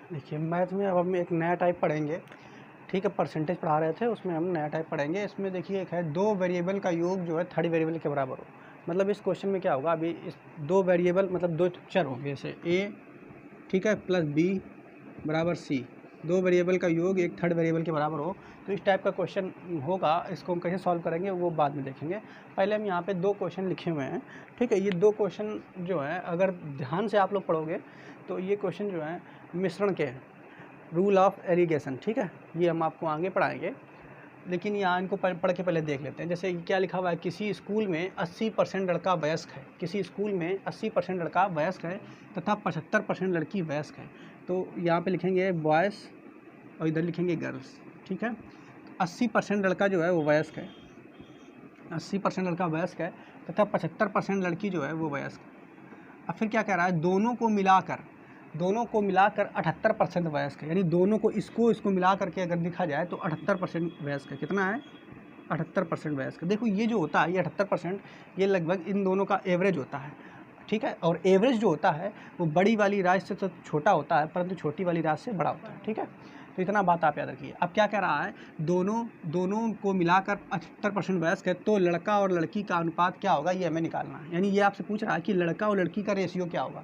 देखिए मैथ में अब हम एक नया टाइप पढ़ेंगे। ठीक है, परसेंटेज पढ़ा रहे थे, उसमें हम नया टाइप पढ़ेंगे। इसमें देखिए एक है दो वेरिएबल का योग जो है थर्ड वेरिएबल के बराबर हो। मतलब इस क्वेश्चन में क्या होगा, अभी इस दो वेरिएबल मतलब दो चर होंगे, जैसे ए ठीक है प्लस बी बराबर सी, दो वेरिएबल का योग एक थर्ड वेरिएबल के बराबर हो, तो इस टाइप का क्वेश्चन होगा। इसको हम कैसे सॉल्व करेंगे वो बाद में देखेंगे। पहले हम यहाँ पे दो क्वेश्चन लिखे हुए हैं। ठीक है, ये दो क्वेश्चन जो है अगर ध्यान से आप लोग पढ़ोगे तो ये क्वेश्चन जो है मिश्रण के हैं, रूल ऑफ एलिगेशन। ठीक है, ये हम आपको आगे पढ़ाएंगे, लेकिन यहाँ इनको पढ़ के पहले देख लेते हैं। जैसे क्या लिखा हुआ है, किसी स्कूल में 80% लड़का वयस्क है, किसी स्कूल में 80% लड़का वयस्क है तथा 75% लड़की वयस्क है। तो यहाँ पे लिखेंगे बॉयज़ और इधर लिखेंगे गर्ल्स। ठीक है, 80% लड़का जो है वो वयस्क है, 80% लड़का वयस्क है तथा 75% लड़की जो है वो वयस्क है। अब फिर क्या कह रहा है, दोनों को मिलाकर 78% वयस्क है, यानी दोनों को इसको मिला करके अगर देखा जाए तो 78% वयस्क है। कितना है, 78% वयस्क। देखो ये जो होता है ये 78%, ये लगभग इन दोनों का एवरेज होता है। ठीक है, और एवरेज जो होता है वो बड़ी वाली राशि से तो छोटा होता है, परंतु छोटी वाली राशि से बड़ा होता है। ठीक है, तो इतना बात आप याद रखिए। अब क्या कह रहा है, दोनों को मिलाकर 78% वयस्क है, तो लड़का और लड़की का अनुपात क्या होगा ये हमें निकालना है। यानी ये आपसे पूछ रहा है कि लड़का और लड़की का रेशियो क्या होगा।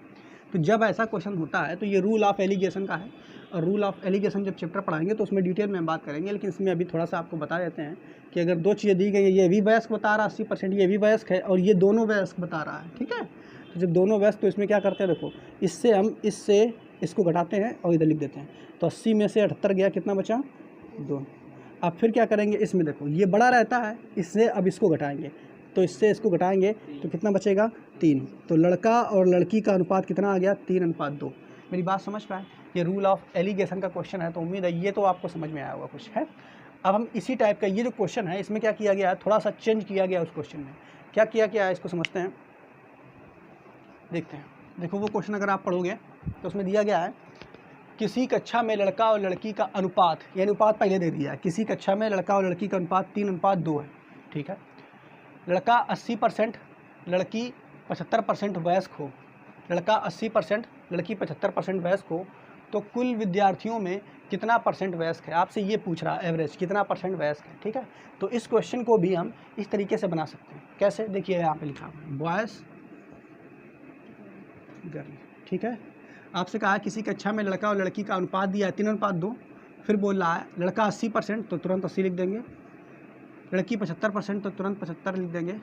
तो जब ऐसा क्वेश्चन होता है तो ये रूल ऑफ एलिगेशन का है, और रूल ऑफ एलिगेशन जब चैप्टर पढ़ाएंगे तो उसमें डिटेल में हम बात करेंगे। लेकिन इसमें अभी थोड़ा सा आपको बता देते हैं कि अगर दो चीज़ें दी गई हैं, ये भी वयस्क बता रहा है 80%, ये भी वयस्क है और ये दोनों वयस्क बता रहा है। ठीक है, तो जब दोनों वयस्क, तो इसमें क्या करते हैं, देखो इससे इसको घटाते हैं और इधर लिख देते हैं। तो 80 में से 78 गया, कितना बचा, 2। अब फिर क्या करेंगे, इसमें देखो ये बड़ा रहता है, इससे अब इसको घटाएंगे, तो इससे इसको घटाएंगे तो कितना बचेगा, 3। तो लड़का और लड़की का अनुपात कितना आ गया, 3:2। मेरी बात समझ पाए, ये रूल ऑफ एलिगेशन का क्वेश्चन है, तो उम्मीद है ये तो आपको समझ में आया होगा कुछ है। अब हम इसी टाइप का ये जो क्वेश्चन है इसमें क्या किया गया है, थोड़ा सा चेंज किया गया उस क्वेश्चन में। क्या किया गया है इसको समझते हैं, देखते हैं। देखो वो क्वेश्चन अगर आप पढ़ोगे तो उसमें दिया गया है, किसी कक्षा में लड़का और लड़की का अनुपात, ये अनुपात पहले दे दिया है, किसी कक्षा में लड़का और लड़की का अनुपात 3:2 है। ठीक है, लड़का 80%, लड़की 75% वयस्क हो, लड़का 80%, लड़की 75% वयस्क हो, तो कुल विद्यार्थियों में कितना परसेंट वयस्क है, आपसे ये पूछ रहा है, एवरेज कितना परसेंट वयस्क है। ठीक है, तो इस क्वेश्चन को भी हम इस तरीके से बना सकते हैं। कैसे, देखिए यहाँ पे लिखा हुआ है बॉयज़ गर्ल। ठीक है, आपसे कहा है किसी कक्षा में लड़का और लड़की का अनुपात दिया है 3:2। फिर बोल रहा है लड़का 80% तो तुरंत 80 लिख देंगे, लड़की 75% तो तुरंत 75 लिख देंगे,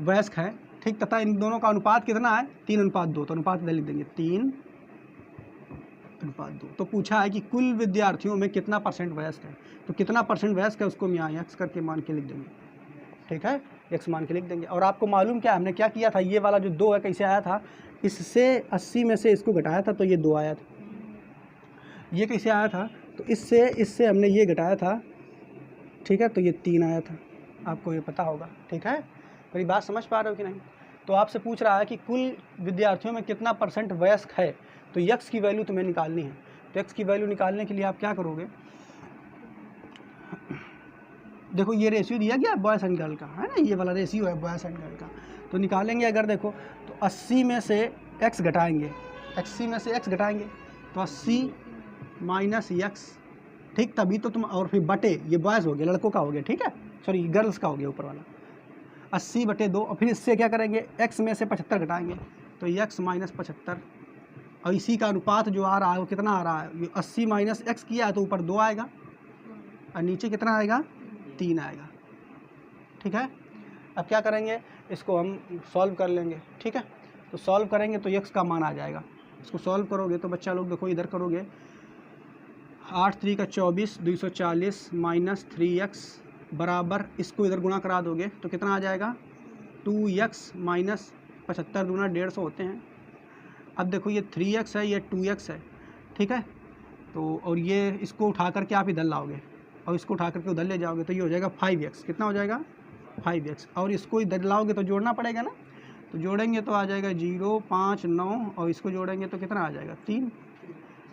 वयस्क है। ठीक, तथा इन दोनों का अनुपात कितना है, 3:2, तो अनुपात इधर लिख देंगे 3:2। तो पूछा है कि कुल विद्यार्थियों में कितना परसेंट वयस्क है, तो कितना परसेंट वयस्क है उसको हम यहाँ एक्स करके मान के लिख देंगे। ठीक है, एक्स मान के लिख देंगे। और आपको मालूम क्या, हमने क्या किया था, ये वाला जो 2 है कैसे आया था, इससे 80 में से इसको घटाया था तो ये 2 आया था। ये कैसे आया था, तो इससे हमने ये घटाया था। ठीक है, तो ये 3 आया था, आपको ये पता होगा। ठीक है, मेरी बात समझ पा रहे हो कि नहीं। तो आपसे पूछ रहा है कि कुल विद्यार्थियों में कितना परसेंट वयस्क है, तो एक्स की वैल्यू तुम्हें निकालनी है। तो एक्स की वैल्यू निकालने के लिए आप क्या करोगे, देखो ये रेशियो दिया गया बॉयज़ एंड गर्ल का, है ना, ये वाला रेशियो है बॉयज़ एंड गर्ल का। तो निकालेंगे अगर देखो तो 80 में से x घटाएंगे, 80 में से x घटाएंगे तो 80 माइनस x। ठीक, तभी तो तुम, और फिर बटे, ये बॉयज़ हो गया, लड़कों का हो गया। ठीक है, सॉरी गर्ल्स का हो गया ऊपर वाला, 80/2। और फिर इससे क्या करेंगे, x में से 75 घटाएंगे तो x माइनस 75। और इसी का अनुपात जो आ रहा है वो कितना आ रहा है, 80 माइनस x किया है तो ऊपर 2 आएगा और नीचे कितना आएगा, 3 आएगा। ठीक है, अब क्या करेंगे, इसको हम सॉल्व कर लेंगे। ठीक है, तो सॉल्व करेंगे तो x का मान आ जाएगा। इसको सॉल्व करोगे तो बच्चा लोग देखो इधर करोगे, 8 3 का 24, 240 माइनस 3x बराबर, इसको इधर गुणा करा दोगे तो कितना आ जाएगा, 2x माइनस 75 दूना 150 होते हैं। अब देखो ये 3x है, ये 2x है। ठीक है, तो और ये इसको उठा करके आप इधर लाओगे और इसको उठा करके उधर ले जाओगे तो ये हो जाएगा 5x। कितना हो जाएगा, 5x। और इसको इधर लाओगे तो जोड़ना पड़ेगा ना, तो जोड़ेंगे तो आ जाएगा 0 5 9, और इसको जोड़ेंगे तो कितना आ जाएगा, 3।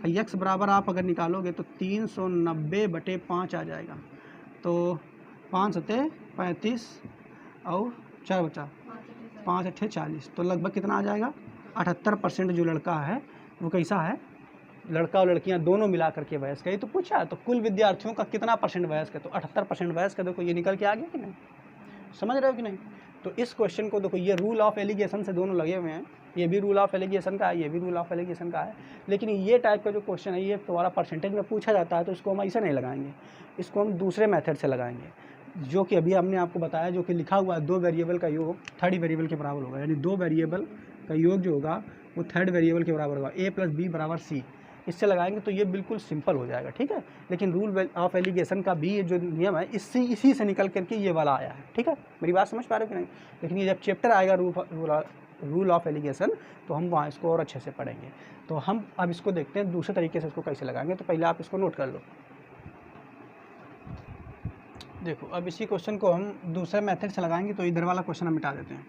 x बराबर आप अगर निकालोगे तो 390/5 आ जाएगा। तो 5 सते 35 और 4 बचा, 5 8 40, तो लगभग कितना आ जाएगा, 78% जो लड़का है वो कैसा है, लड़का और लड़कियां दोनों मिला करके वयस्क है, ये तो पूछा है। तो कुल विद्यार्थियों का कितना % वयस्क है, तो 78% वयस्क है। देखो ये निकल के आ गया कि नहीं, समझ रहे हो कि नहीं। तो इस क्वेश्चन को देखो, ये रूल ऑफ एलिगेशन से दोनों लगे हुए हैं, ये भी रूल ऑफ एलिगेशन का है, ये भी रूल ऑफ एलिगेशन का है। लेकिन ये टाइप का जो क्वेश्चन है ये तुम्हारा परसेंटेज में पूछा जाता है, तो इसको हम ऐसे नहीं लगाएंगे, इसको हम दूसरे मेथड से लगाएंगे, जो कि अभी हमने आपको बताया, जो कि लिखा हुआ है 2 वेरिएबल का योग थर्ड वेरिएबल के बराबर होगा। यानी 2 वेरिएबल का योग जो होगा वो थर्ड वेरिएबल के बराबर होगा, a + b = c। इससे लगाएंगे तो ये बिल्कुल सिंपल हो जाएगा, ठीक है। लेकिन रूल ऑफ एलिगेशन का भी जो नियम है इसी से निकल करके ये वाला आया है, ठीक है। मेरी बात समझ पा रहे हो कि नहीं। लेकिन ये जब चैप्टर आएगा रूल ऑफ एलिगेशन, तो हम वहाँ इसको और अच्छे से पढ़ेंगे। तो हम अब इसको देखते हैं दूसरे तरीके से इसको कैसे लगाएंगे। तो पहले आप इसको नोट कर लो। देखो अब इसी क्वेश्चन को हम दूसरे मेथड से लगाएंगे, तो इधर वाला क्वेश्चन हम मिटा देते हैं।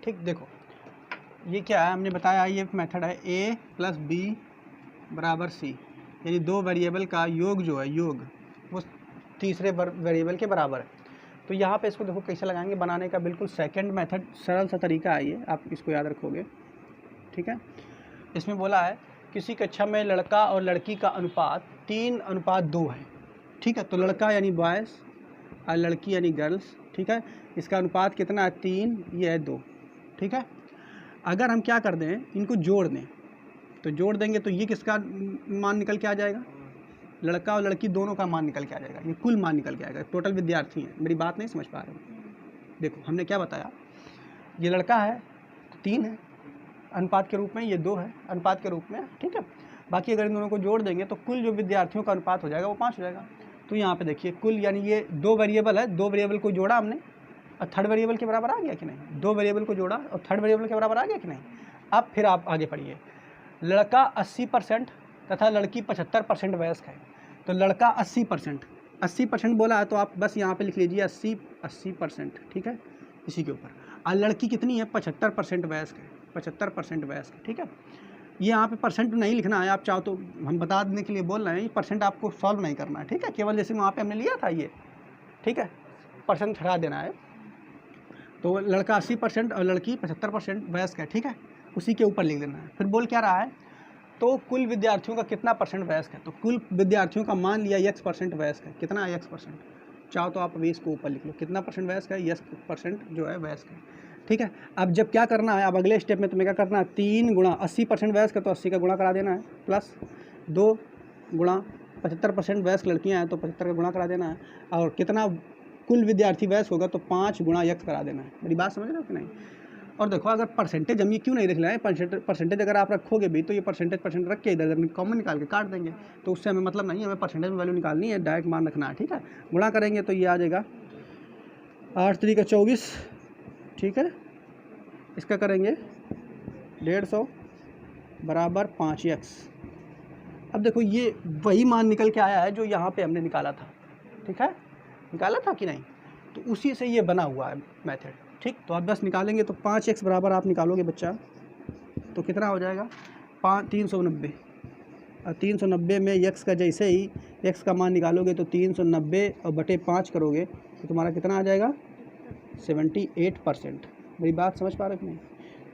ठीक, देखो ये क्या है, हमने बताया ये मेथड है a + b = c, यानी 2 वेरिएबल का योग जो है, योग वो तीसरे वेरिएबल के बराबर है। तो यहाँ पे इसको देखो कैसे लगाएंगे, बनाने का बिल्कुल सेकंड मेथड, सरल सा तरीका है ये, आप इसको याद रखोगे, ठीक है। इसमें बोला है किसी कक्षा में लड़का और लड़की का अनुपात 3:2 है, ठीक है। तो लड़का यानी बॉयज़ और लड़की यानी गर्ल्स, ठीक है। इसका अनुपात कितना है, 3, ये है 2, ठीक है। अगर हम क्या कर दें, इनको जोड़ दें, तो जोड़ देंगे तो ये किसका मान निकल के आ जाएगा, लड़का और लड़की दोनों का मान निकल के आ जाएगा, ये कुल मान निकल के आएगा, टोटल विद्यार्थी हैं। मेरी बात नहीं समझ पा रहे हो। देखो हमने क्या बताया, ये लड़का है तो 3 है अनुपात के रूप में, ये 2 है अनुपात के रूप में, ठीक है। बाकी अगर इन दोनों को जोड़ देंगे तो कुल जो विद्यार्थियों का अनुपात हो जाएगा वो 5 हो जाएगा। तो यहाँ पे देखिए कुल, यानी ये 2 वेरिएबल है, 2 वेरिएबल को जोड़ा हमने और थर्ड वेरिएबल के बराबर आ गया कि नहीं, 2 वेरिएबल को जोड़ा और थर्ड वेरिएबल के बराबर आ गया कि नहीं। अब फिर आप आगे पढ़िए, लड़का 80% तथा लड़की 75% वयस्क है। तो लड़का 80% बोला है, तो आप बस यहाँ पे लिख लीजिए 80%, ठीक है, इसी के ऊपर। और लड़की कितनी है, 75% वयस्क है, 75% वयस्क, ठीक है। ये यहाँ पे परसेंट नहीं लिखना है, आप चाहो तो हम बता देने के लिए बोल रहे हैं, ये परसेंट आपको सॉल्व नहीं करना है, ठीक है। केवल जैसे वहाँ पे हमने लिया था ये, ठीक है, परसेंट हटा देना है। तो लड़का 80% और लड़की 75% वयस्क है, ठीक है, उसी के ऊपर लिख देना है। फिर बोल क्या रहा है, तो कुल विद्यार्थियों का कितना % वयस्क है, तो कुल विद्यार्थियों का मान लिया x% वयस्क है, कितना है x%, चाहो तो आप अभी इसको ऊपर लिख लो, कितना % वयस्क है, x% जो है वयस्क है, ठीक है। अब जब क्या करना है, अब अगले स्टेप में तुम्हें क्या करना है, 3 गुणा 80% वयस्क है तो 80 का गुणा करा देना है, प्लस 2 गुणा 75% वयस्क लड़कियाँ हैं तो 75 का गुणा करा देना है, और कितना कुल विद्यार्थी वयस्क होगा तो 5 गुणा x करा देना है। मेरी बात समझ रहे हो कि नहीं। और देखो अगर परसेंटेज हम ये क्यों नहीं लिख रहे हैं, परसेंटेज अगर आप रखोगे भी तो ये परसेंटेज रख के इधर कॉमन निकाल के काट देंगे, तो उससे हमें मतलब नहीं है, हमें परसेंटेज में वैल्यू निकालनी है, डायरेक्ट मान रखना है, ठीक है। गुणा करेंगे तो ये आ जाएगा 8 × 3 = 24, ठीक है। इसका करेंगे 150 बराबर 5x। अब देखो ये वही मान निकल के आया है जो यहाँ पे हमने निकाला था, ठीक है, निकाला था कि नहीं, तो उसी से ये बना हुआ है मेथड, ठीक। तो आप बस निकालेंगे तो 5x बराबर आप निकालोगे बच्चा, तो कितना हो जाएगा 390, और 390 में x का जैसे ही x का मान निकालोगे तो 390 और बटे 5 करोगे तो तुम्हारा कितना आ जाएगा 78%। मेरी बात समझ पा रहे हो कि नहीं।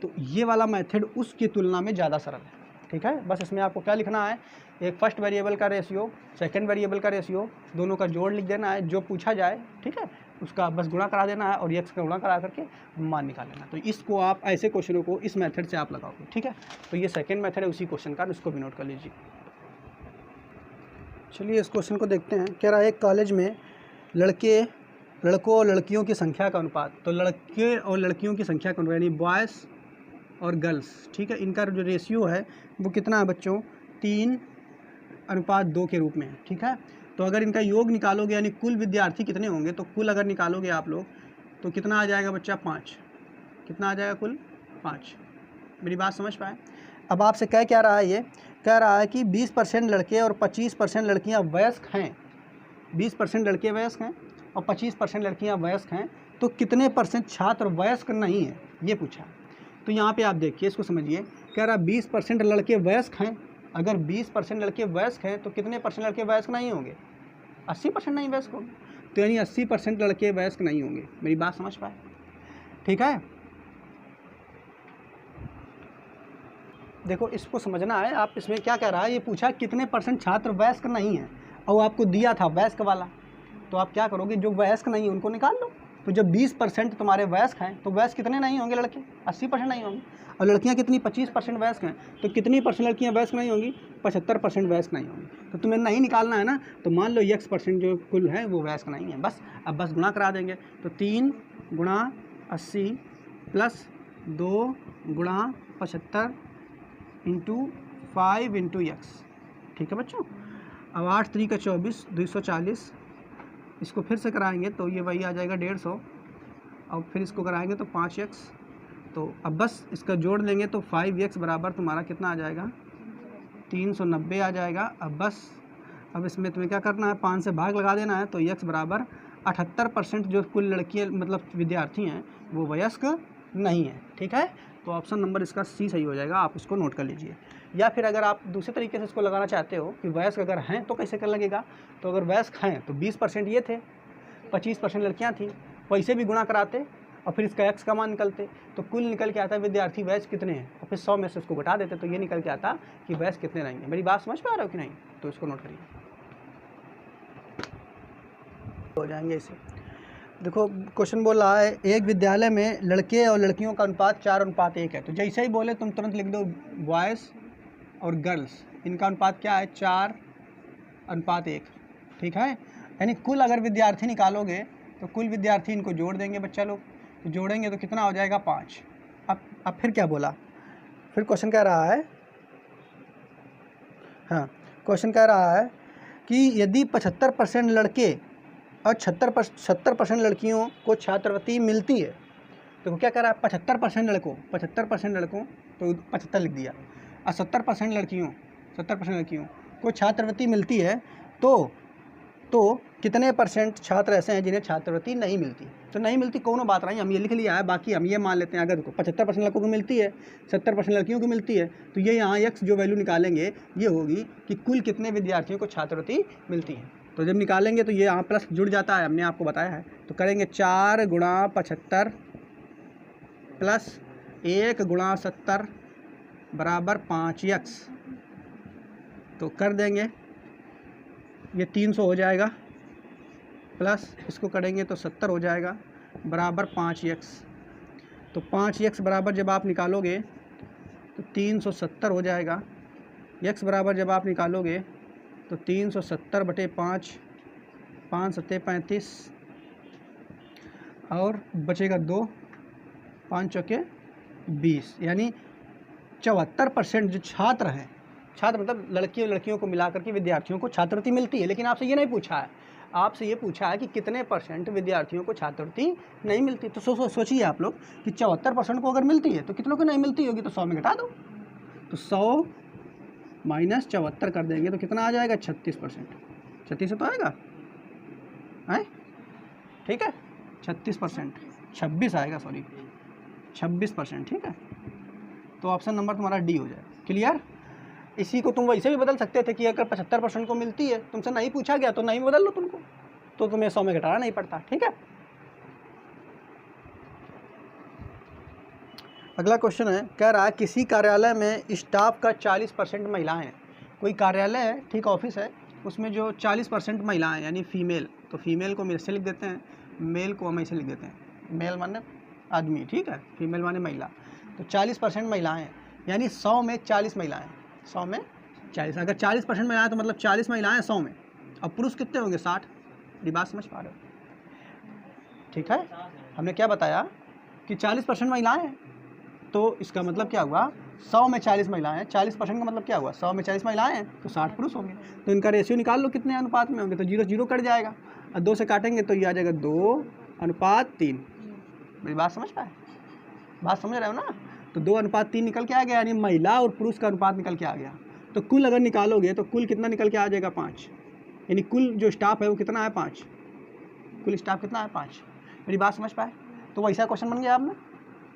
तो ये वाला मेथड उसकी तुलना में ज़्यादा सरल है, ठीक है। बस इसमें आपको क्या लिखना है, एक फर्स्ट वेरिएबल का रेशियो, सेकंड वेरिएबल का रेशियो, दोनों का जोड़ लिख देना है, जो पूछा जाए, ठीक है, उसका बस गुणा करा देना है और x का गुणा करा करके मान निकाल लेना। तो इसको आप ऐसे क्वेश्चनों को इस मेथड से आप लगाओगे, ठीक है। तो ये सेकंड मेथड है उसी क्वेश्चन का, इसको भी नोट कर लीजिए। चलिए इस क्वेश्चन को देखते हैं। कह रहा है एक कॉलेज में लड़कों और लड़कियों की संख्या का अनुपात, तो लड़के और लड़कियों की संख्या का अनुपात यानी बॉयज़ और गर्ल्स, ठीक है, इनका जो रेशियो है वो कितना है बच्चों, 3:2 के रूप में है, ठीक है। तो अगर इनका योग निकालोगे यानी कुल विद्यार्थी कितने होंगे, तो कुल अगर निकालोगे आप लोग तो कितना आ जाएगा बच्चा 5, कितना आ जाएगा कुल 5। मेरी बात समझ पाए। अब आपसे क्या रहा है, ये कह रहा है कि 20% लड़के और 25% लड़कियां वयस्क हैं, 20% लड़के वयस्क हैं और 25% लड़कियां वयस्क हैं, तो कितने % छात्र वयस्क नहीं हैं, ये पूछा। तो यहाँ पे आप देखिए, इसको समझिए, कह रहा 20% लड़के वयस्क हैं, अगर 20% लड़के वयस्क हैं तो कितने % लड़के वयस्क नहीं होंगे, 80% नहीं वयस्क होंगे, तो यानी 80% लड़के वयस्क नहीं होंगे। मेरी बात समझ पाए, ठीक है। देखो इसको समझना है। आप इसमें क्या कह रहा है, ये पूछा कितने % छात्र वयस्क नहीं है और आपको दिया था वयस्क वाला, तो आप क्या करोगे, जो वयस्क नहीं है उनको निकाल लो। तो जब 20% तुम्हारे वयस्क हैं तो वयस्क कितने नहीं होंगे, लड़के 80% नहीं होंगे, और लड़कियां कितनी 25% वयस्क हैं, तो कितनी % लड़कियां वयस्क नहीं होंगी, 75% वयस्क नहीं होंगी। तो तुम्हें नहीं निकालना है ना, तो मान लो x% जो कुल है वो वयस्क नहीं है, बस अब बस गुणा करा देंगे। तो 3 गुणा 80 प्लस 2 गुणा 75 इंटू 5 इंटू x, ठीक है बच्चों। अब 8 3 का 24, 240, इसको फिर से कराएंगे तो ये वही आ जाएगा 150, और फिर इसको कराएंगे तो 5x, तो अब बस इसका जोड़ लेंगे तो 5x बराबर तुम्हारा कितना आ जाएगा, 390 आ जाएगा। अब बस अब इसमें तुम्हें क्या करना है, 5 से भाग लगा देना है, तो x बराबर 78% जो कुल लड़कियाँ मतलब विद्यार्थी हैं वो वयस्क नहीं है, ठीक है। तो ऑप्शन नंबर इसका सी सही हो जाएगा, आप इसको नोट कर लीजिए। या फिर अगर आप दूसरे तरीके से इसको लगाना चाहते हो कि वयस्क अगर हैं तो कैसे कर लगेगा, तो अगर वयस्क हैं तो 20% ये थे, 25% लड़कियां थी, वैसे भी गुणा कराते और फिर इसका x का मान निकलते, तो कुल निकल के आता विद्यार्थी वयस्क कितने हैं, और फिर 100 में से उसको घटा देते, तो ये निकल के आता कि वयस्क कितने रहेंगे। मेरी बात समझ पा रहे हो कि नहीं, तो इसको नोट करिए, हो जाएंगे इसे। देखो क्वेश्चन बोल रहा है एक विद्यालय में लड़के और लड़कियों का अनुपात 4:1 है, तो जैसे ही बोले तुम तुरंत लिख दो बॉयज़ और गर्ल्स, इनका अनुपात क्या है, 4:1, ठीक है। यानी कुल अगर विद्यार्थी निकालोगे तो कुल विद्यार्थी इनको जोड़ देंगे बच्चा लोग, तो जोड़ेंगे तो कितना हो जाएगा, 5। अब फिर क्या बोला, फिर क्वेश्चन कह रहा है, हाँ क्वेश्चन कह रहा है कि यदि 75% लड़के और 70% लड़कियों को छात्रवृत्ति मिलती है, तो क्या कह रहा है, 75% लड़कों तो 75 लिख दिया, और 70% लड़कियों को छात्रवृत्ति मिलती है, तो कितने % छात्र ऐसे हैं जिन्हें छात्रवृत्ति नहीं मिलती। तो नहीं मिलती कोनो बात नहीं, हम ये लिख लिया है, बाकी हम ये मान लेते हैं, अगर देखो 75% लड़कों को मिलती है, 70% लड़कियों को मिलती है, तो ये यहाँ x जो वैल्यू निकालेंगे ये होगी कि कुल कितने विद्यार्थियों को छात्रवृत्ति मिलती है। तो जब निकालेंगे तो ये यहाँ प्लस जुड़ जाता है, हमने आपको बताया है। तो करेंगे 4 गुणा 75 प्लस 1 गुणा 70 बराबर 5x, तो कर देंगे ये 300 हो जाएगा, प्लस इसको करेंगे तो 70 हो जाएगा बराबर 5x। तो 5x बराबर जब आप निकालोगे तो 370 हो जाएगा, x बराबर जब आप निकालोगे तो 370 बटे 5, 5 सत्ते 35, और बचेगा 2, 5 चौके 20, यानी 74% जो छात्र हैं, छात्र मतलब लड़कियों को मिलाकर के विद्यार्थियों को छात्रवृत्ति मिलती है। लेकिन आपसे ये नहीं पूछा है, आपसे ये पूछा है कि कितने % विद्यार्थियों को छात्रवृत्ति नहीं मिलती। तो सोचिए आप लोग कि 74% को अगर मिलती है तो कितनों को नहीं मिलती होगी, तो 100 में घटा दो, तो 100 माइनस 74 कर देंगे तो कितना आ जाएगा, 36%। 36 तो आएगा है, ठीक है, 36%, 26 आएगा, सॉरी 26%, ठीक है। तो ऑप्शन नंबर तुम्हारा डी हो जाएगा। क्लियर। इसी को तुम वैसे भी बदल सकते थे कि अगर 75% को मिलती है, तुमसे नहीं पूछा गया तो नहीं बदल लो तुमको, तो तुम्हें 100 में घटाना नहीं पड़ता, ठीक है। अगला क्वेश्चन है, कह रहा है किसी कार्यालय में स्टाफ का 40% महिलाएं हैं। कोई कार्यालय है, ठीक, ऑफिस है, उसमें जो 40% महिलाएं यानी फीमेल, तो फीमेल को हम ऐसे लिख देते हैं, मेल को हम ऐसे लिख देते हैं, मेल माने आदमी, ठीक है, फीमेल माने महिला। तो 40% महिलाएं हैं, यानी 100 में 40 महिलाएं, 100 में 40। अगर 40% महिलाएं तो मतलब 40 महिलाएं 100 में, अब पुरुष कितने होंगे, 60। ये बात समझ पा रहे हो, ठीक है। हमने क्या बताया कि 40% महिलाएं हैं, तो इसका मतलब क्या हुआ, 100 में 40 महिलाएं हैं, 40% का मतलब क्या हुआ, 100 में 40 महिलाएं हैं तो 60 पुरुष होंगे। तो इनका रेशियो निकाल लो कितने अनुपात में होंगे, तो 0 0 कट जाएगा, और 2 से काटेंगे तो ये आ जाएगा 2:3। मेरी बात समझ पाए, बात समझ रहे हो ना। तो 2:3 निकल के आ गया, यानी महिला और पुरुष का अनुपात निकल के आ गया। तो कुल अगर निकालोगे तो कुल कितना निकल के आ जाएगा, 5, यानी कुल जो स्टाफ है वो कितना है, 5, कुल स्टाफ कितना है, 5। मेरी बात समझ पाए, तो वैसा क्वेश्चन बन गया आपने।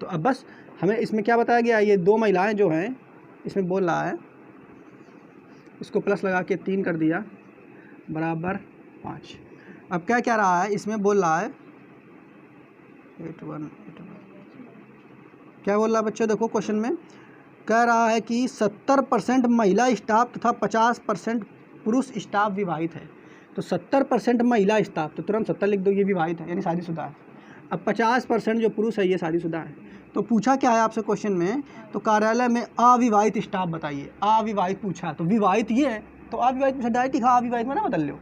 तो अब बस हमें इसमें क्या बताया गया, ये 2 महिलाएं जो हैं, इसमें बोल रहा है इसको प्लस लगा के 3 कर दिया बराबर 5। अब क्या क्या रहा है, इसमें बोल रहा है 81 क्या बोल रहा है बच्चों, देखो क्वेश्चन में कह रहा है कि 70% महिला स्टाफ तथा 50% पुरुष स्टाफ विवाहित है। तो 70% महिला स्टाफ, तो तुरंत 70 लिख दो, ये विवाहित है यानी शादीशुदा है। अब 50% जो पुरुष है ये शादीशुदा है। तो पूछा क्या है आपसे क्वेश्चन में, तो कार्यालय में अविवाहित स्टाफ बताइए। अविवाहित पूछा है तो विवाहित ये है, तो अविवाहित पूछा डायरेक्ट ही अविवाहित में ना बदल लो,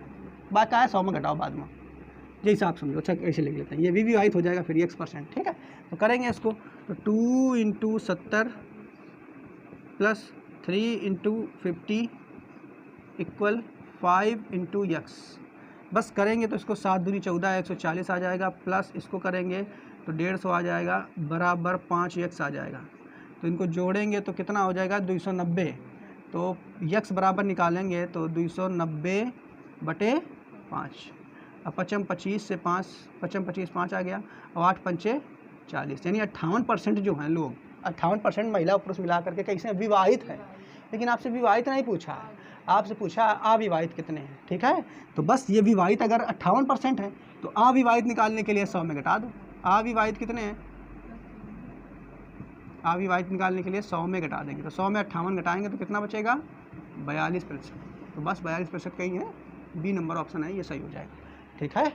बात क्या है 100 में घटाओ बाद में, जैसा आप समझो। अच्छा ऐसे लिख लेते हैं, ये भी विवाहित हो जाएगा फिर x%, ठीक है। तो करेंगे इसको, तो 2 × 70 + 3 × 50 = 5 × x। बस करेंगे तो इसको 7 दूनी 14 140 आ जाएगा, प्लस इसको करेंगे तो 150 आ जाएगा, बराबर 5x आ जाएगा। तो इनको जोड़ेंगे तो कितना हो जाएगा 290। तो x बराबर निकालेंगे तो 290/5। अब 55 25 से 5, 55 25 5 आ गया, और 8 पंचे 40, यानी 58% जो हैं लोग, 58% महिला और पुरुष मिला करके कैसे विवाहित हैं। लेकिन आपसे विवाहित नहीं पूछा है, आपसे पूछा अविवाहित कितने हैं, ठीक है। तो बस ये विवाहित अगर 58% है तो अविवाहित निकालने के लिए 100 में घटा दो। अविवाहित कितने हैं, अविवाहित निकालने के लिए 100 में घटा देंगे, तो 100 में 58 घटाएंगे तो कितना बचेगा 42%। तो बस 42% कहीं है, बी नंबर ऑप्शन है, ये सही हो जाएगा, ठीक है।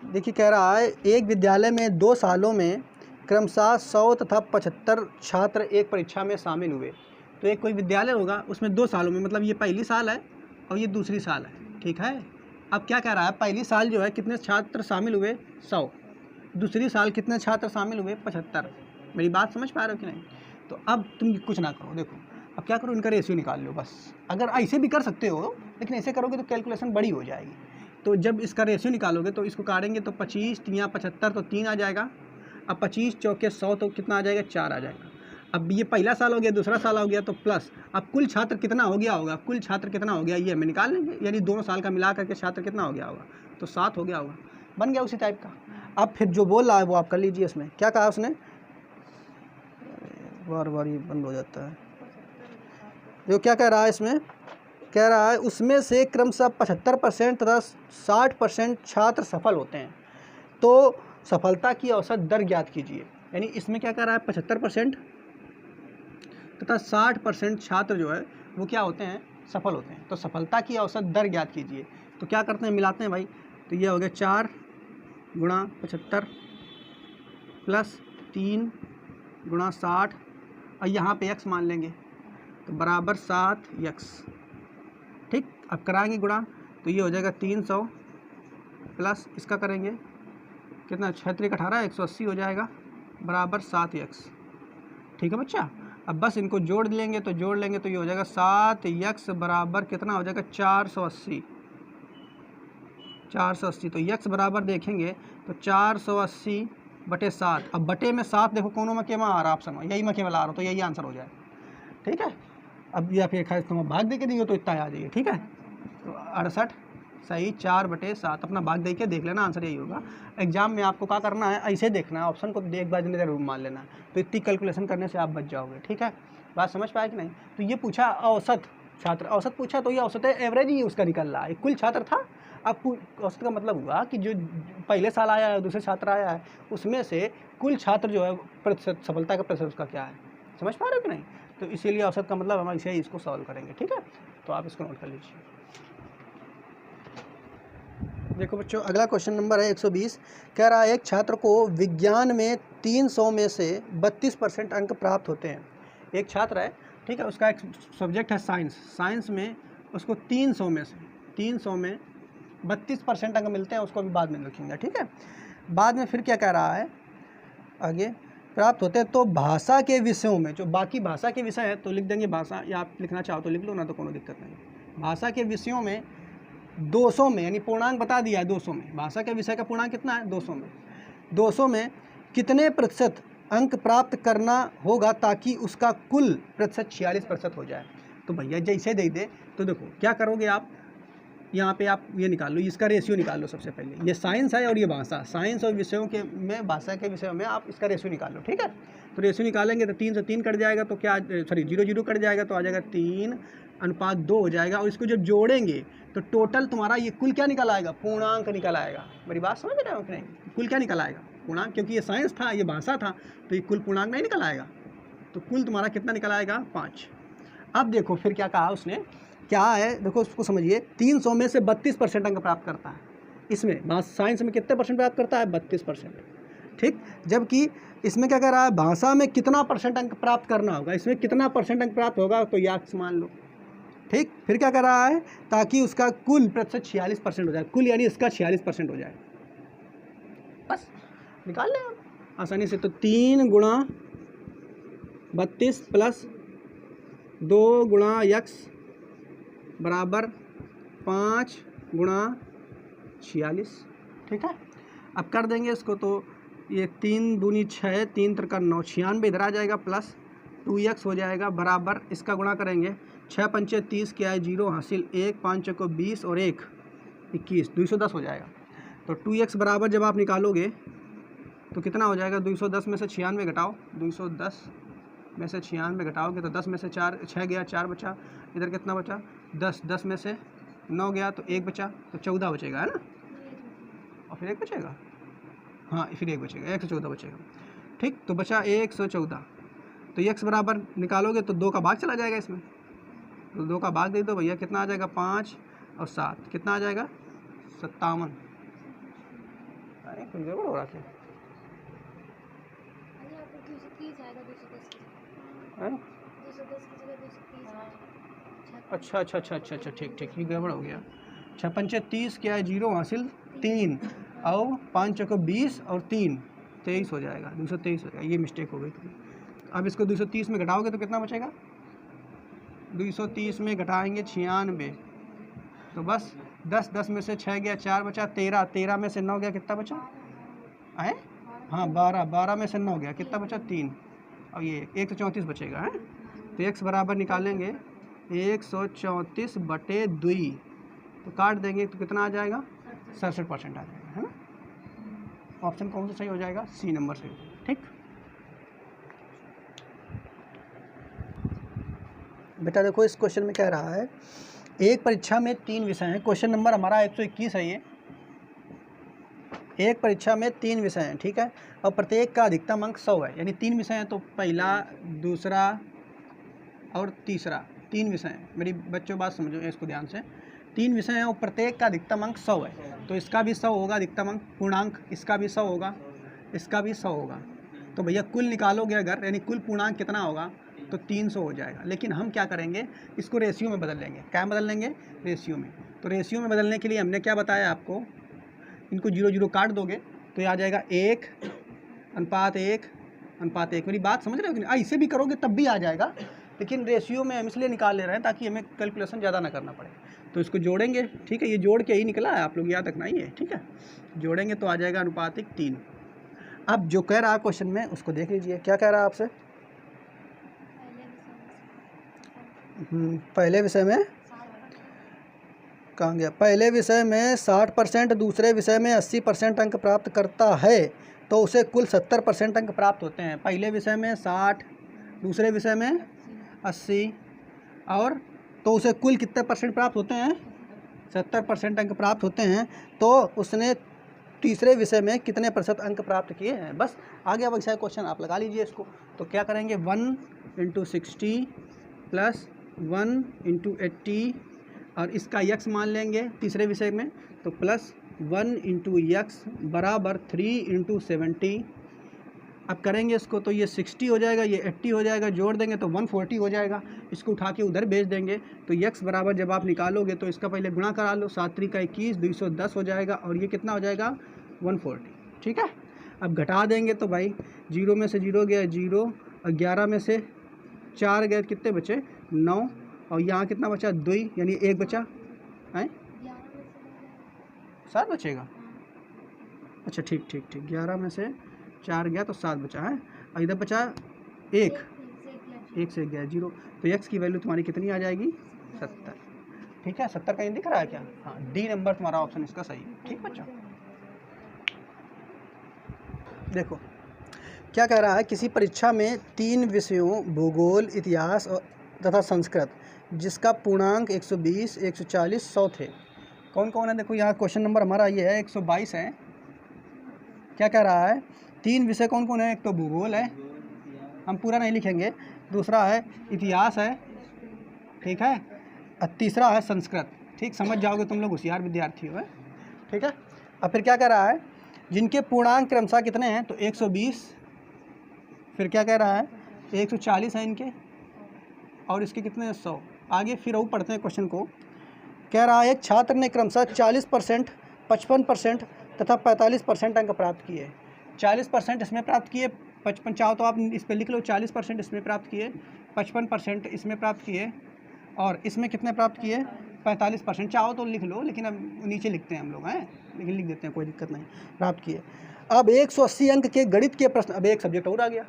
देखिए कह रहा है एक विद्यालय में 2 सालों में क्रमशः 100 तथा 75 छात्र एक परीक्षा में शामिल हुए। तो एक कोई विद्यालय होगा, उसमें 2 सालों में, मतलब ये पहली साल है और ये दूसरी साल है, ठीक है। अब क्या कह रहा है, पहली साल जो है कितने छात्र शामिल हुए 100, दूसरी साल कितने छात्र शामिल हुए 75। मेरी बात समझ पा रहे हो कि नहीं। तो अब तुम कुछ ना करो, देखो अब क्या करो, इनका रेशियो निकाल लो बस। अगर ऐसे भी कर सकते हो, लेकिन ऐसे करोगे तो कैलकुलेशन बड़ी हो जाएगी। तो जब इसका रेशियो निकालोगे तो इसको काटेंगे तो 25 × 75 तो 3 आ जाएगा। अब 25 चौके 100 तो कितना आ जाएगा 4 आ जाएगा। अब ये पहला साल हो गया, दूसरा साल हो गया, तो प्लस अब कुल छात्र कितना हो गया होगा, कुल छात्र कितना हो गया ये हमें निकाल लेंगे, यानी दोनों साल का मिला करके छात्र कितना हो गया होगा, तो 7 हो गया होगा, बन गया उसी टाइप का। अब फिर जो बोल रहा है वो आप कर लीजिए। इसमें क्या कहा उसने, बार बार ये बंद हो जाता है। जो क्या कह रहा है इसमें, कह रहा है उसमें से क्रमशः 75% तथा 60% छात्र सफल होते हैं, तो सफलता की औसत दर ज्ञात कीजिए। यानी इसमें क्या कह रहा है 75% तथा 60% छात्र जो है वो क्या होते हैं, सफल होते हैं, तो सफलता की औसत दर ज्ञात कीजिए। तो क्या करते हैं, मिलाते हैं भाई। तो ये हो गया 4 × 75 + 3 × 60, और यहाँ पे x मान लेंगे तो बराबर 7x, ठीक। अब कराएंगे गुणा तो ये हो जाएगा 300 प्लस इसका करेंगे कितना 6 × 18 180 हो जाएगा, बराबर 7x, ठीक है बच्चा। अब बस इनको जोड़ लेंगे तो ये हो जाएगा 7x बराबर कितना हो जाएगा 480। तो x बराबर देखेंगे तो 480/7। अब बटे में 7 देखो कौनों में केवल आ रहा ऑप्शन में, यही में केवल आ रहा, तो यही आंसर हो जाए, ठीक है। अब या फिर खैर तुम भाग दे के दिए तो इतना आ जाइए, ठीक है। तो 68 सही, 4/7 अपना भाग दे के देख लेना, आंसर यही होगा। एग्जाम में आपको क्या करना है, ऐसे देखना है ऑप्शन को, एक बार जरूर मान लेना है, तो इतनी कैलकुलेशन करने से आप बच जाओगे, ठीक है। बात समझ पाए कि नहीं। तो ये पूछा औसत छात्र, औसत पूछा तो ये औसत है, एवरेज ही उसका निकल रहा है, कुल छात्र था। अब औसत का मतलब हुआ कि जो पहले साल आया है, दूसरे छात्र आया है, उसमें से कुल छात्र जो है प्रतिशत, सफलता का प्रतिशत उसका क्या है, समझ पा रहे हो कि नहीं। तो इसीलिए औसत का मतलब हम इसे इसको सॉल्व करेंगे, ठीक है। तो आप इसको नोट कर लीजिए। देखो बच्चों अगला क्वेश्चन नंबर है 120। कह रहा है एक छात्र को विज्ञान में 300 में से 32% अंक प्राप्त होते हैं। एक छात्र है, ठीक है, उसका एक सब्जेक्ट है साइंस में उसको 300 में 32% अंक मिलते हैं, उसको भी बाद में लिखेंगे, ठीक है। बाद में फिर क्या कह रहा है आगे, प्राप्त होते हैं तो भाषा के विषयों में, जो बाकी भाषा के विषय है तो लिख देंगे भाषा, या आप लिखना चाहो तो लिख लो, ना तो कोई दिक्कत नहीं। भाषा के विषयों में 200 में, यानी पूर्णांक बता दिया है 200 में, भाषा के विषय का पूर्णांक कितना है 200 में, 200 में कितने प्रतिशत अंक प्राप्त करना होगा ताकि उसका कुल प्रतिशत 46% हो जाए। तो भैया जैसे दे दे तो देखो क्या करोगे आप, यहाँ पे आप ये निकाल लो, इसका रेशियो निकाल लो सबसे पहले। ये साइंस है और ये भाषा, साइंस और विषयों के में, भाषा के विषयों में आप इसका रेशियो निकाल लो, ठीक है। तो रेशियो निकालेंगे तो 3 से 3 कट जाएगा, तो क्या सॉरी 0 0 कट जाएगा, तो आ जाएगा 3 अनुपात 2 हो जाएगा। और इसको जब जोड़ेंगे तो टोटल तुम्हारा ये कुल क्या निकल आएगा, पूर्णांक निकल आएगा। मेरी बात समझ रहे हो कि नहीं, कुल क्या निकल आएगा, पूर्णांक, क्योंकि ये साइंस था, ये भाषा था, तो ये कुल पूर्णांक नहीं निकल आएगा। तो कुल तुम्हारा कितना निकल आएगा, 5। अब देखो फिर क्या कहा उसने, क्या है देखो उसको समझिए। 300 में से 32% अंक प्राप्त करता है। इसमें साइंस में कितने परसेंट प्राप्त करता है, 32%। ठीक, जबकि इसमें क्या कह रहा है, भाषा में कितना परसेंट अंक प्राप्त करना होगा, इसमें कितना परसेंट अंक प्राप्त होगा, तो याक्स मान लो। ठीक, फिर क्या कर रहा है, ताकि उसका कुल प्रतिशत 46% हो जाए, कुल यानी इसका 46% हो जाए। बस निकाल लें आप आसानी से। तो 3 गुणा 32 प्लस 2 गुणा यक्स बराबर 5 गुणा 46। ठीक है, अब कर देंगे इसको, तो ये 3 दूनी 6, 3 त्रिका 9, 96 इधर आ जाएगा, प्लस 2x हो जाएगा बराबर, इसका गुणा करेंगे, 6 पंचे 30 क्या है 0 हासिल 1, 5 चौको 20 और 1 21, 210 हो जाएगा। तो 2x बराबर जब आप निकालोगे तो कितना हो जाएगा, 210 में से 96 घटाओ, 210 में से 96 घटाओगे तो 10 में से 6 गया, 4 बचा, इधर कितना बचा 10, 10 में से 9 गया तो 1 बचा, तो 14 बचेगा, है ना, और फिर 1 बचेगा, हाँ फिर 1 बचेगा, 114 बचेगा। ठीक, तो बचा 114। तो x बराबर निकालोगे तो 2 का भाग चला जाएगा इसमें, तो 2 का भाग दे दो भैया, कितना आ जाएगा 5 और 7, कितना आ जाएगा 57। कुछ गड़बड़ हो रहा है, अच्छा अच्छा अच्छा अच्छा अच्छा, ठीक ठीक, ये गड़बड़ हो गया। 6 पंचे 30 क्या है 0 हासिल 3 और 5 चौको 20 और 3 23 हो जाएगा, 223 हो जाएगा, ये मिस्टेक हो गई थी। अब इसको 230 में घटाओगे तो कितना बचेगा, 230 में घटाएंगे 96, तो बस 10, 10 में से 6 गया, 4 बचा, 13, 13 में से 9 गया, कितना बचा है, हाँ 12, 12 में से 9 गया, कितना बचा 3, और ये 134 बचेगा, है। तो x बराबर निकालेंगे 134/2, तो काट देंगे तो कितना आ जाएगा, 67% आ जाएगा, है ना। ऑप्शन कौन सा सही हो जाएगा, सी नंबर सही। ठीक बेटा, देखो इस क्वेश्चन में क्या रहा है, एक परीक्षा में 3 विषय हैं, क्वेश्चन नंबर हमारा 121 है ये। एक परीक्षा में 3 विषय हैं, ठीक है, और प्रत्येक का अधिकतम अंक 100 है, यानी 3 विषय हैं, तो पहला, दूसरा और तीसरा, 3 विषय हैं। मेरी बच्चों बात समझो इसको ध्यान से, 3 विषय हैं और प्रत्येक का अधिकतम अंक 100 है, तो इसका भी 100 होगा अधिकतम अंक, पूर्णांक, इसका भी 100 होगा, इसका भी 100 होगा। तो भैया कुल निकालोगे अगर, यानी कुल पूर्णांक कितना होगा, तो 300 हो जाएगा। लेकिन हम क्या करेंगे, इसको रेशियो में बदल लेंगे। क्या बदल लेंगे, रेशियो में। तो रेशियो में बदलने के लिए हमने क्या बताया आपको, इनको 0 0 काट दोगे तो ये आ जाएगा 1:1:1। मेरी बात समझ रहे हो कि नहीं, ऐसे भी करोगे तब भी आ जाएगा, लेकिन रेशियो में हम इसलिए निकाल ले रहे हैं ताकि हमें कैलकुलेशन ज़्यादा ना करना पड़े। तो इसको जोड़ेंगे, ठीक है, ये जोड़ के ही निकला है, आप लोग याद रखना ही है, ठीक है। जोड़ेंगे तो आ जाएगा अनुपातिक 3। अब जो कह रहा है क्वेश्चन में उसको देख लीजिए, क्या कह रहा है आपसे, पहले विषय में कहाँ गया, पहले विषय में 60%, दूसरे विषय में 80% अंक प्राप्त करता है, तो उसे कुल 70% अंक प्राप्त होते हैं। पहले विषय में 60, दूसरे विषय में 80, और तो उसे कुल कितने परसेंट प्राप्त होते हैं, 70% अंक प्राप्त होते हैं। तो उसने तीसरे विषय में कितने प्रतिशत अंक प्राप्त किए हैं। बस आगे अब ऐसा क्वेश्चन आप लगा लीजिए इसको। तो क्या करेंगे, 1 × 60 प्लस 1 × 80, और इसका यक्स मान लेंगे तीसरे विषय में, तो प्लस 1 × यक्स बराबर 3 × 70। अब करेंगे इसको तो ये 60 हो जाएगा, ये 80 हो जाएगा, जोड़ देंगे तो 140 हो जाएगा। इसको उठा के उधर भेज देंगे, तो यक्स बराबर जब आप निकालोगे तो इसका पहले गुणा करा लो, 7 × 3 = 21, 210 हो जाएगा, और ये कितना हो जाएगा 140, ठीक है। अब घटा देंगे तो भाई 0 में से 0 गया 0, और 11 में से 4 गए, कितने बचे 9, और यहाँ कितना बचा 2, यानी 1 बचा है, 7 बचेगा, अच्छा ठीक ठीक ठीक, 11 में से 4 गया तो 7 बचा है, और इधर बचा 1 से गया 0, तो x की वैल्यू तुम्हारी कितनी आ जाएगी 70, ठीक है। 70 कहीं दिख रहा है क्या, हाँ, डी नंबर तुम्हारा ऑप्शन इसका सही है, ठीक बच्चों। देखो क्या कह रहा है, किसी परीक्षा में 3 विषयों भूगोल, इतिहास और तथा संस्कृत जिसका पूर्णांक 120, 140, 100 थे। कौन कौन है? देखो यहाँ क्वेश्चन नंबर हमारा ये है 122 है। क्या कह रहा है? 3 विषय कौन कौन है? एक तो भूगोल है, हम पूरा नहीं लिखेंगे, दूसरा है इतिहास है, ठीक है, और तीसरा है संस्कृत। ठीक, समझ जाओगे तुम लोग, होशियार विद्यार्थी हो, ठीक है। अब फिर क्या कह रहा है? जिनके पूर्णांक क्रमशः कितने हैं? तो 120, फिर क्या कह रहा है? 140 है इनके, और इसके कितने हैं? 100। आगे फिर वो पढ़ते हैं क्वेश्चन को। कह रहा है एक छात्र ने क्रमशः 40%, 55% तथा 45% अंक प्राप्त किए। 40% इसमें प्राप्त किए, 55 चाहो तो आप इस पर लिख लो, 40% इसमें प्राप्त किए, 55% इसमें प्राप्त किए, और इसमें कितने प्राप्त किए? 45%। चाहो तो लिख लो, लेकिन अब नीचे लिखते हैं हम लोग, हैं, लेकिन लिख देते हैं, कोई दिक्कत नहीं, प्राप्त किए। अब 180 अंक के गणित के प्रश्न, अब एक सब्जेक्ट और आ गया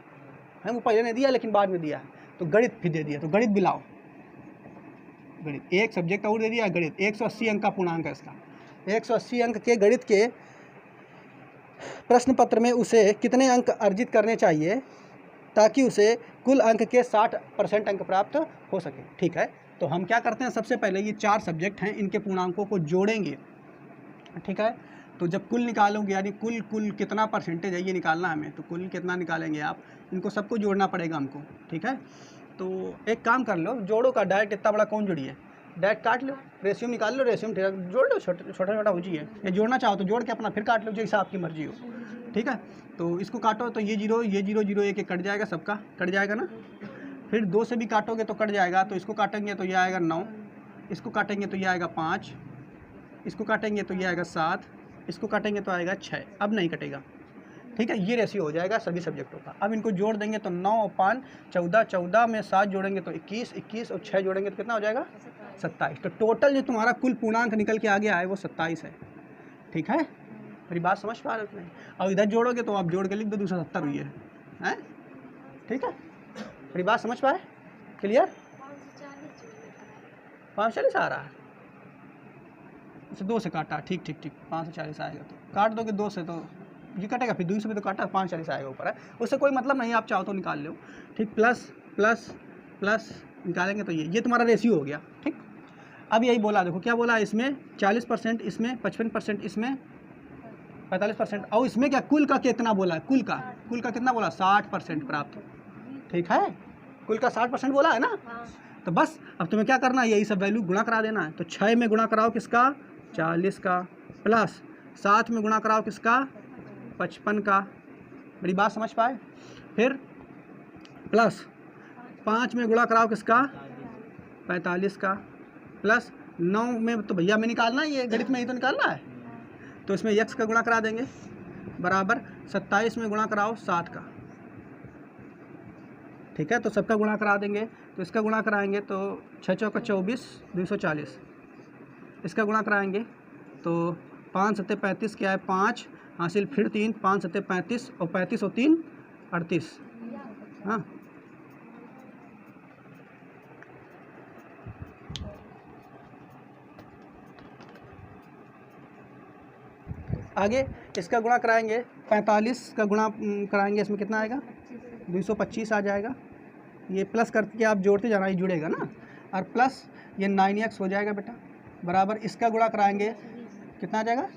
है, वो पहले नहीं दिया लेकिन बाद में दिया है, तो गणित भी दे दिया, तो गणित भी लाओ। गणित एक सब्जेक्ट और दे दिया, गणित 180 अंक का पूर्णांक है इसका। 180 अंक के गणित के प्रश्न पत्र में उसे कितने अंक अर्जित करने चाहिए ताकि उसे कुल अंक के 60% अंक प्राप्त हो सके। ठीक है, तो हम क्या करते हैं? सबसे पहले ये 4 सब्जेक्ट हैं, इनके पूर्णांकों को जोड़ेंगे, ठीक है। तो जब कुल निकालोगे, यानी कुल कितना परसेंटेज है ये निकालना हमें, तो कुल कितना निकालेंगे आप, इनको सबको जोड़ना पड़ेगा हमको, ठीक है। तो एक काम कर लो, जोड़ो का डायरेक्ट, इतना बड़ा कौन जोड़ी है, डायरेक्ट काट लो, रेशियो निकाल लो, रेशियो में जोड़ लो, छोटा छोटा हो जाइए, या जोड़ना चाहो तो जोड़ के अपना फिर काट लो, जैसा आपकी मर्जी हो, ठीक है। तो इसको काटो तो ये जीरो 0 एक कट जाएगा, सबका कट जाएगा ना। फिर 2 से भी काटोगे तो कट जाएगा, तो इसको काटेंगे तो ये आएगा 9, इसको काटेंगे तो ये आएगा 5, इसको काटेंगे तो ये आएगा 7, इसको काटेंगे तो आएगा 6, अब नहीं कटेगा, ठीक है। ये रेशियो हो जाएगा सभी सब्जेक्टों का। अब इनको जोड़ देंगे तो 9 और 5 14, 14 में 7 जोड़ेंगे तो 21, 21 और 6 जोड़ेंगे तो कितना हो जाएगा? 27। तो टोटल जो तुम्हारा कुल पूर्णांक निकल के आ गया है वो 27 है, ठीक है। मेरी बात समझ पा रहे हो नहीं? और इधर जोड़ोगे तो आप जोड़ के लिख दो 270 हुई है, ठीक है। मेरी बात समझ पाए? क्लियर? 540 आ रहा है, इसे 2 से काटा, ठीक 540 आएगा, तो काट दोगे 2 से तो ये कटेगा, फिर 2 से भी तो काटा, 540 आएगा ऊपर है, उससे कोई मतलब नहीं, आप चाहो तो निकाल लो, ठीक। प्लस प्लस प्लस निकालेंगे तो ये तुम्हारा रेशियो हो गया, ठीक। अब यही बोला, देखो क्या बोला, इसमें 40%, इसमें 55%, इसमें 45%, और इसमें क्या कुल का कितना बोला है? कुल का कितना बोला? 60% प्राप्त, ठीक है। कुल का 60% बोला है ना। तो बस अब तुम्हें क्या करना है, यही सब वैल्यू गुणा करा देना है। तो 6 में गुणा कराओ किसका? 40 का, प्लस 7 में गुणा कराओ किसका? 55 का। मेरी बात समझ पाए? फिर प्लस 5 में गुणा कराओ किसका? 45 का, प्लस 9 में तो भैया में निकालना है, ये गणित में ही तो निकालना है, तो इसमें x का गुणा करा देंगे, बराबर 27 में गुणा कराओ 7 का, ठीक है। तो सबका गुणा करा देंगे, तो इसका गुणा कराएंगे तो 6 चौका 24, 240, इसका गुणा कराएंगे तो 5 सत्ते 35, क्या है 5 हासिल, फिर 3, 5 सत्ते 35, और 35 और 3 38, हाँ। आगे इसका गुणा कराएंगे, 45 का गुणा कराएंगे, इसमें कितना आएगा? 225 आ जाएगा। ये प्लस करके आप जोड़ते जाना, ये जुड़ेगा ना, और प्लस ये 9x हो जाएगा बेटा, बराबर इसका गुणा कराएंगे कितना आ जाएगा?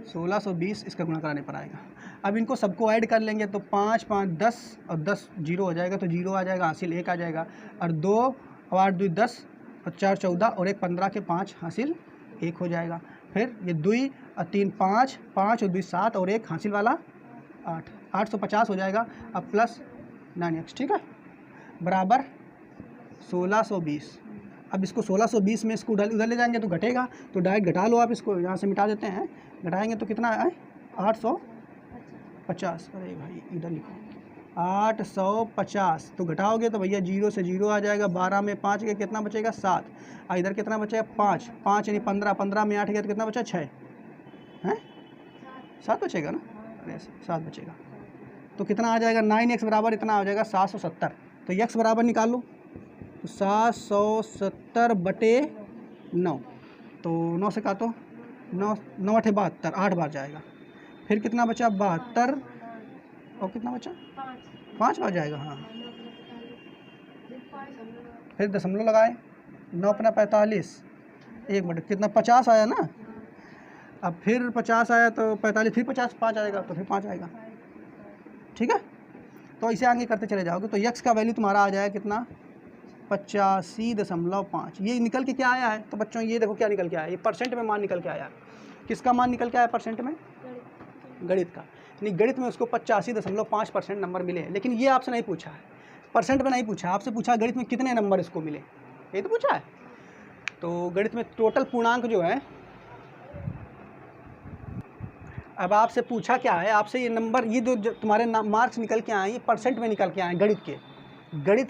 1620, इसका गुणा कराने पर आएगा। अब इनको सबको ऐड कर लेंगे तो 5 5 10 और 10 जीरो हो जाएगा, तो जीरो आ जाएगा, हासिल 1 आ जाएगा, और 2 और 8 2 10 और 4 14 और 1 15 के 5 हासिल 1 हो जाएगा। फिर ये 2 और 3 5, 5 और 2 7 और 1 हासिल वाला 8, 850 हो जाएगा। अब प्लस 9x, ठीक है, बराबर 1620। अब इसको 1620 में इसको उधर ले जाएंगे तो घटेगा, तो डायरेक्ट घटा लो आप, इसको यहाँ से मिटा देते हैं, घटाएंगे तो कितना है? 850। अरे भाई इधर लिखो 850, तो घटाओगे तो भैया 0 से 0 आ जाएगा, 12 में 5 गया, कितना बचेगा? 7, और इधर कितना बचेगा? 5, 5 यानी 15, 15 में 8 गया तो कितना बचा? 6 हैं, 7 बचेगा ना, अरे 7 बचेगा, तो कितना आ जाएगा? 9x बराबर इतना आ जाएगा 770। तो x बराबर निकाल लो, तो 770 बटे 9, तो 9 से काटो, 9 9 8 72, 8 बार जाएगा। फिर कितना बचा? 72, और कितना बचा? 5 बार जाएगा, हाँ। फिर दशमलव लगाए, 9 पना 45, 1 मिनट कितना 50 आया ना। अब फिर 50 आया तो 45, फिर 50 5 आएगा तो फिर 5 आएगा, ठीक है। तो इसे आगे करते चले जाओगे तो यक्स का वैल्यू तुम्हारा आ जाएगा कितना 85.5। ये निकल के क्या आया है तो बच्चों ये देखो क्या निकल के आया, ये परसेंट में मान निकल के आया। किसका मान निकल के आया परसेंट में? गणित का। नहीं, गणित में उसको 85.5% नंबर मिले। लेकिन ये आपसे नहीं पूछा है, परसेंट में नहीं पूछा, आपसे पूछा गणित में कितने नंबर इसको मिले, ये तो पूछा है। तो गणित में टोटल पूर्णांक जो है, अब आपसे पूछा क्या है, आपसे ये नंबर, ये जो तुम्हारे मार्क्स निकल के आए ये परसेंट में निकल के आए गणित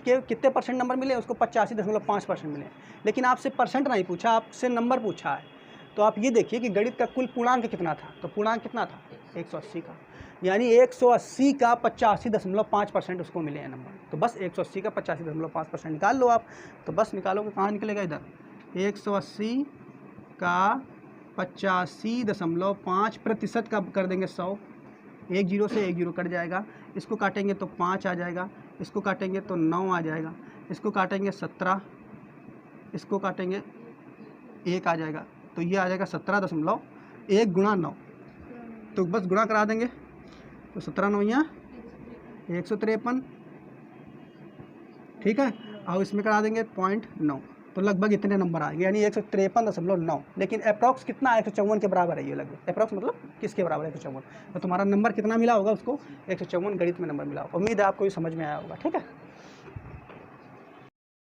के कितने परसेंट नंबर मिले उसको 85.5% मिले। लेकिन आपसे परसेंट नहीं पूछा, आपसे नंबर पूछा है। तो आप ये देखिए कि गणित का कुल पूर्णांक कितना था, तो पूर्णांक कितना था 180 का, यानी 180 का 85.5% उसको मिले हैं नंबर। तो बस 180 का 85.5% निकाल लो आप। तो बस निकालोगे कहाँ निकलेगा इधर, 180 का 85.5% का कर देंगे 100, 1 जीरो से 1 जीरो कट जाएगा, इसको काटेंगे तो 5 आ जाएगा, इसको काटेंगे तो 9 आ जाएगा, इसको काटेंगे 17, इसको काटेंगे 1 आ जाएगा, तो ये आ जाएगा 17.1 गुणा 9। तो बस गुणा करा देंगे तो 17 9 153, ठीक है। और इसमें करा देंगे 0.9, तो लगभग इतने नंबर आएंगे, यानी 153.9। लेकिन अप्रॉक्स कितना है 154 के बराबर है ये लगभग। अप्रॉक्स मतलब किसके बराबर है 154। तो तुम्हारा नंबर कितना मिला होगा उसको 154 गणित में नंबर मिला होगा। उम्मीद है आपको ये समझ में आया होगा, ठीक है।